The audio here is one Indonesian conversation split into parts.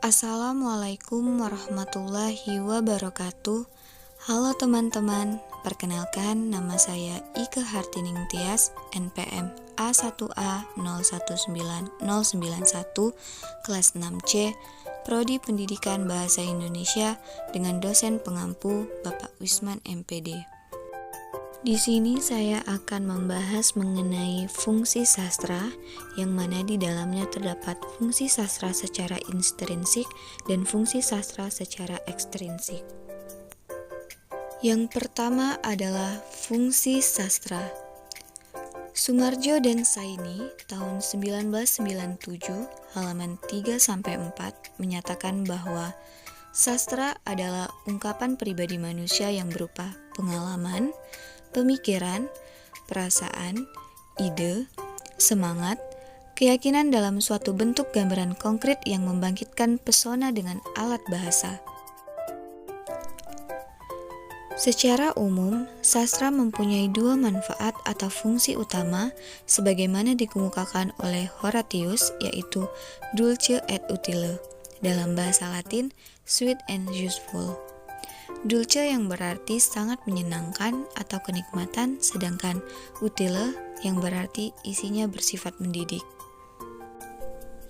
Assalamualaikum warahmatullahi wabarakatuh. Halo teman-teman, perkenalkan nama saya Ike Hartining Tias, NPM A1A019091, kelas 6C, Prodi Pendidikan Bahasa Indonesia dengan dosen pengampu Bapak Wisman MPD. Di sini saya akan membahas mengenai fungsi sastra, yang mana di dalamnya terdapat fungsi sastra secara intrinsik dan fungsi sastra secara ekstrinsik. Yang pertama adalah fungsi sastra. Sumarjo dan Saini tahun 1997 halaman 3-4 menyatakan bahwa sastra adalah ungkapan pribadi manusia yang berupa pengalaman, pemikiran, perasaan, ide, semangat, keyakinan dalam suatu bentuk gambaran konkret yang membangkitkan pesona dengan alat bahasa. Secara umum, sastra mempunyai dua manfaat atau fungsi utama sebagaimana dikemukakan oleh Horatius, yaitu dulce et utile, dalam bahasa Latin sweet and useful. Dulce yang berarti sangat menyenangkan atau kenikmatan, sedangkan utile yang berarti isinya bersifat mendidik.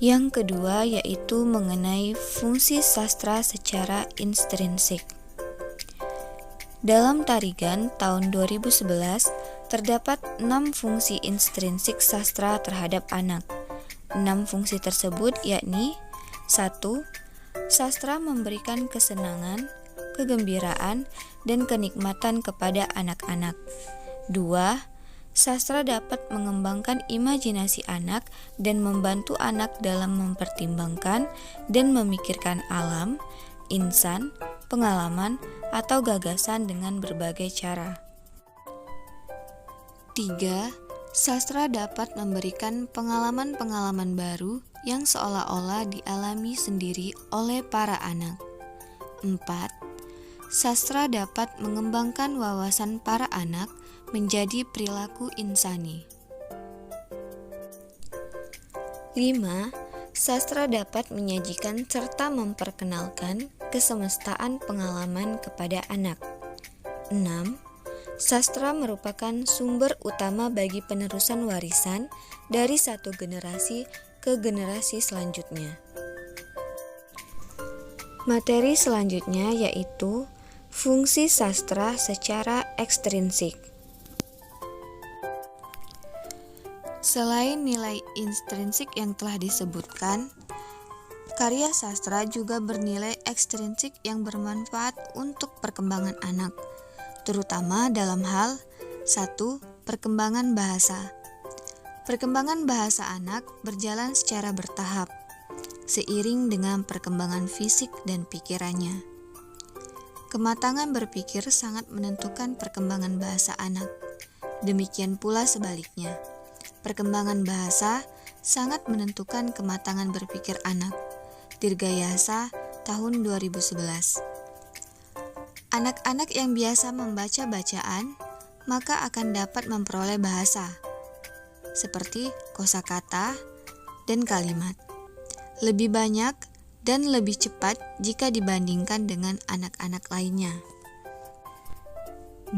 Yang kedua yaitu mengenai fungsi sastra secara intrinsik. Dalam Tarigan tahun 2011 terdapat 6 fungsi intrinsik sastra terhadap anak. 6 fungsi tersebut yakni 1. Sastra memberikan kesenangan, kegembiraan, dan kenikmatan kepada anak-anak. 2. Sastra dapat mengembangkan imajinasi anak dan membantu anak dalam mempertimbangkan dan memikirkan alam, insan, pengalaman, atau gagasan dengan berbagai cara. 3. Sastra dapat memberikan pengalaman-pengalaman baru yang seolah-olah dialami sendiri oleh para anak. 4. Sastra dapat mengembangkan wawasan para anak menjadi perilaku insani. 5. Sastra dapat menyajikan serta memperkenalkan kesemestaan pengalaman kepada anak. 6. Sastra merupakan sumber utama bagi penerusan warisan dari satu generasi ke generasi selanjutnya. Materi selanjutnya yaitu fungsi sastra secara ekstrinsik. Selain nilai intrinsik yang telah disebutkan, karya sastra juga bernilai ekstrinsik yang bermanfaat untuk perkembangan anak, terutama dalam hal 1. Perkembangan bahasa. Perkembangan bahasa anak berjalan secara bertahap, seiring dengan perkembangan fisik dan pikirannya. Kematangan berpikir sangat menentukan perkembangan bahasa anak. Demikian pula sebaliknya. Perkembangan bahasa sangat menentukan kematangan berpikir anak. Dirgayasa tahun 2011. Anak-anak yang biasa membaca bacaan, maka akan dapat memperoleh bahasa, seperti kosakata dan kalimat. Lebih banyak dan lebih cepat jika dibandingkan dengan anak-anak lainnya.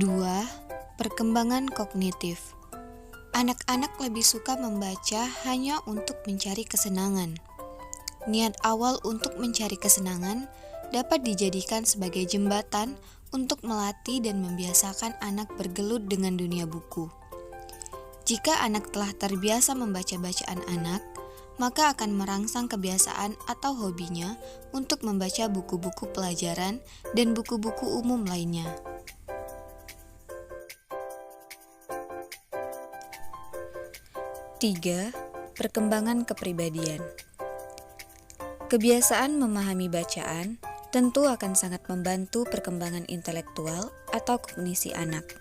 2. Perkembangan kognitif. Anak-anak lebih suka membaca hanya untuk mencari kesenangan. Niat awal untuk mencari kesenangan dapat dijadikan sebagai jembatan untuk melatih dan membiasakan anak bergelut dengan dunia buku. Jika anak telah terbiasa membaca bacaan anak, maka akan merangsang kebiasaan atau hobinya untuk membaca buku-buku pelajaran dan buku-buku umum lainnya. 3. Perkembangan kepribadian. Kebiasaan memahami bacaan tentu akan sangat membantu perkembangan intelektual atau kognisi anak.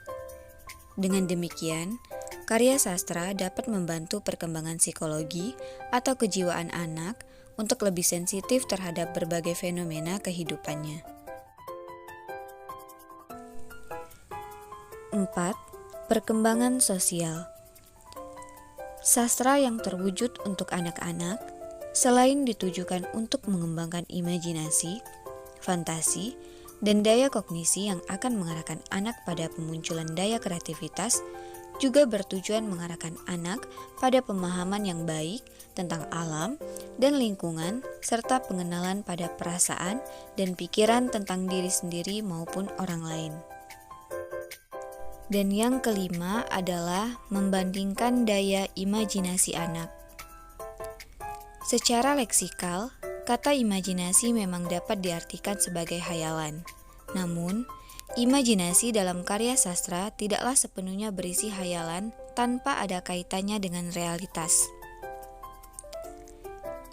Dengan demikian, karya sastra dapat membantu perkembangan psikologi atau kejiwaan anak untuk lebih sensitif terhadap berbagai fenomena kehidupannya. 4. Perkembangan sosial. Sastra yang terwujud untuk anak-anak Selain ditujukan untuk mengembangkan imajinasi, fantasi, dan daya kognisi yang akan mengarahkan anak pada pemunculan daya kreativitas, juga bertujuan mengarahkan anak pada pemahaman yang baik tentang alam dan lingkungan, serta pengenalan pada perasaan dan pikiran tentang diri sendiri maupun orang lain. Dan yang kelima adalah membandingkan daya imajinasi anak. Secara leksikal, kata imajinasi memang dapat diartikan sebagai hayalan. Namun, imajinasi dalam karya sastra tidaklah sepenuhnya berisi hayalan tanpa ada kaitannya dengan realitas.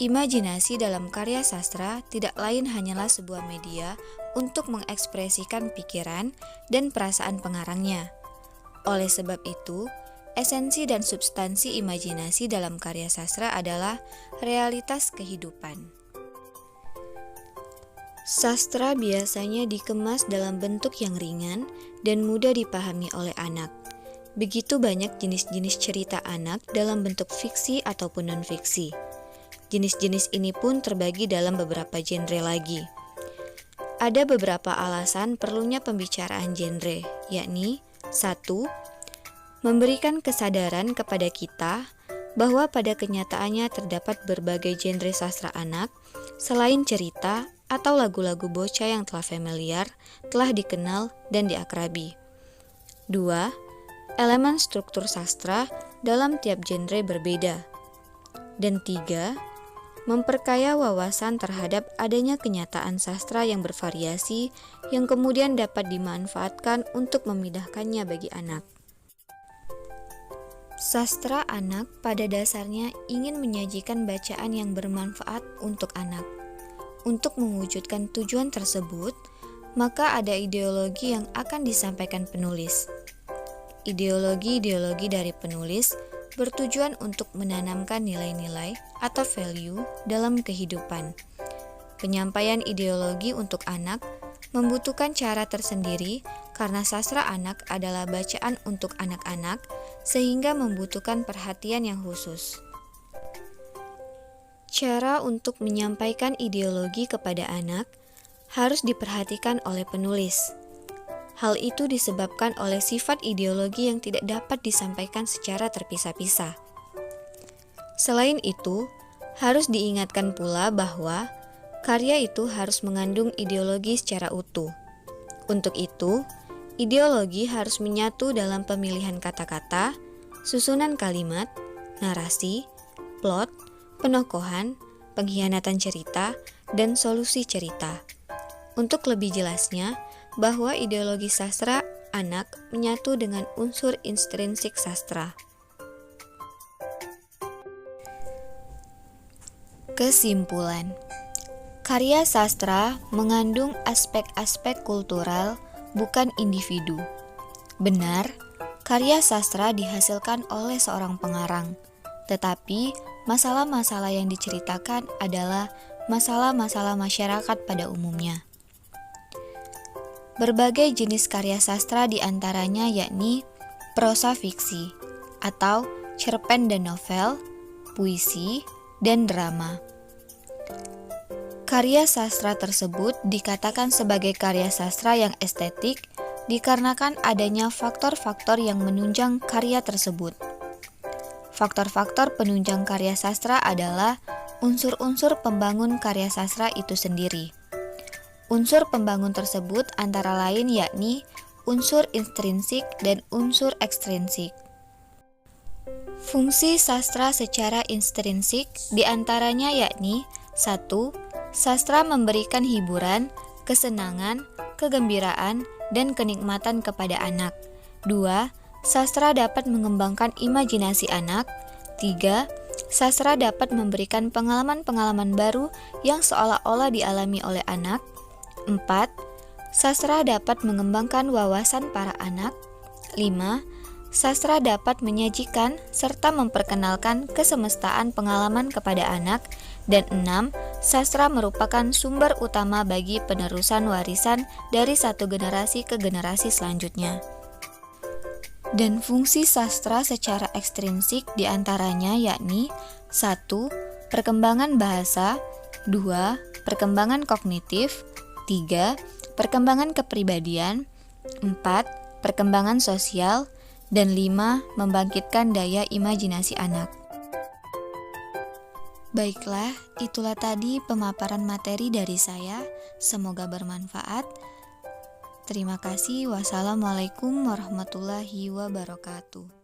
Imajinasi dalam karya sastra tidak lain hanyalah sebuah media untuk mengekspresikan pikiran dan perasaan pengarangnya. Oleh sebab itu, esensi dan substansi imajinasi dalam karya sastra adalah realitas kehidupan. Sastra biasanya dikemas dalam bentuk yang ringan dan mudah dipahami oleh anak. Begitu banyak jenis-jenis cerita anak dalam bentuk fiksi ataupun non-fiksi. Jenis-jenis ini pun terbagi dalam beberapa genre lagi. Ada beberapa alasan perlunya pembicaraan genre, yakni 1. Memberikan kesadaran kepada kita bahwa pada kenyataannya terdapat berbagai genre sastra anak selain cerita atau lagu-lagu bocah yang telah familiar, telah dikenal dan diakrabi. 2. Elemen struktur sastra dalam tiap genre berbeda. Dan 3. Memperkaya wawasan terhadap adanya kenyataan sastra yang bervariasi yang kemudian dapat dimanfaatkan untuk memindahkannya bagi anak. Sastra anak pada dasarnya ingin menyajikan bacaan yang bermanfaat untuk anak. Untuk mewujudkan tujuan tersebut, maka ada ideologi yang akan disampaikan penulis. Ideologi-ideologi dari penulis bertujuan untuk menanamkan nilai-nilai atau value dalam kehidupan. Penyampaian ideologi untuk anak membutuhkan cara tersendiri karena sastra anak adalah bacaan untuk anak-anak sehingga membutuhkan perhatian yang khusus. Cara untuk menyampaikan ideologi kepada anak harus diperhatikan oleh penulis. Hal itu disebabkan oleh sifat ideologi yang tidak dapat disampaikan secara terpisah-pisah. Selain itu, harus diingatkan pula bahwa karya itu harus mengandung ideologi secara utuh. Untuk itu, ideologi harus menyatu dalam pemilihan kata-kata, susunan kalimat, narasi, plot, penokohan, pengkhianatan cerita, dan solusi cerita. Untuk lebih jelasnya, bahwa ideologi sastra anak menyatu dengan unsur intrinsik sastra. Kesimpulan, karya sastra mengandung aspek-aspek kultural, bukan individu. Benar, karya sastra dihasilkan oleh seorang pengarang, tetapi masalah-masalah yang diceritakan adalah masalah-masalah masyarakat pada umumnya. Berbagai jenis karya sastra diantaranya yakni prosa fiksi atau cerpen dan novel, puisi, dan drama. Karya sastra tersebut dikatakan sebagai karya sastra yang estetik dikarenakan adanya faktor-faktor yang menunjang karya tersebut. Faktor-faktor penunjang karya sastra adalah unsur-unsur pembangun karya sastra itu sendiri. Unsur pembangun tersebut antara lain yakni unsur intrinsik dan unsur ekstrinsik. Fungsi sastra secara intrinsik diantaranya yakni 1. Sastra memberikan hiburan, kesenangan, kegembiraan, dan kenikmatan kepada anak. 2. Sastra dapat mengembangkan imajinasi anak. 3. Sastra dapat memberikan pengalaman-pengalaman baru yang seolah-olah dialami oleh anak. 4. Sastra dapat mengembangkan wawasan para anak. 5. Sastra dapat menyajikan serta memperkenalkan kesemestaan pengalaman kepada anak. Dan 6. Sastra merupakan sumber utama bagi penerusan warisan dari satu generasi ke generasi selanjutnya. Dan fungsi sastra secara ekstrinsik diantaranya yakni 1. perkembangan bahasa, 2. Perkembangan kognitif, 3. Perkembangan kepribadian, 4. Perkembangan sosial, dan 5. Membangkitkan daya imajinasi anak. Baiklah, itulah tadi pemaparan materi dari saya. Semoga bermanfaat. Terima kasih. Wassalamualaikum warahmatullahi wabarakatuh.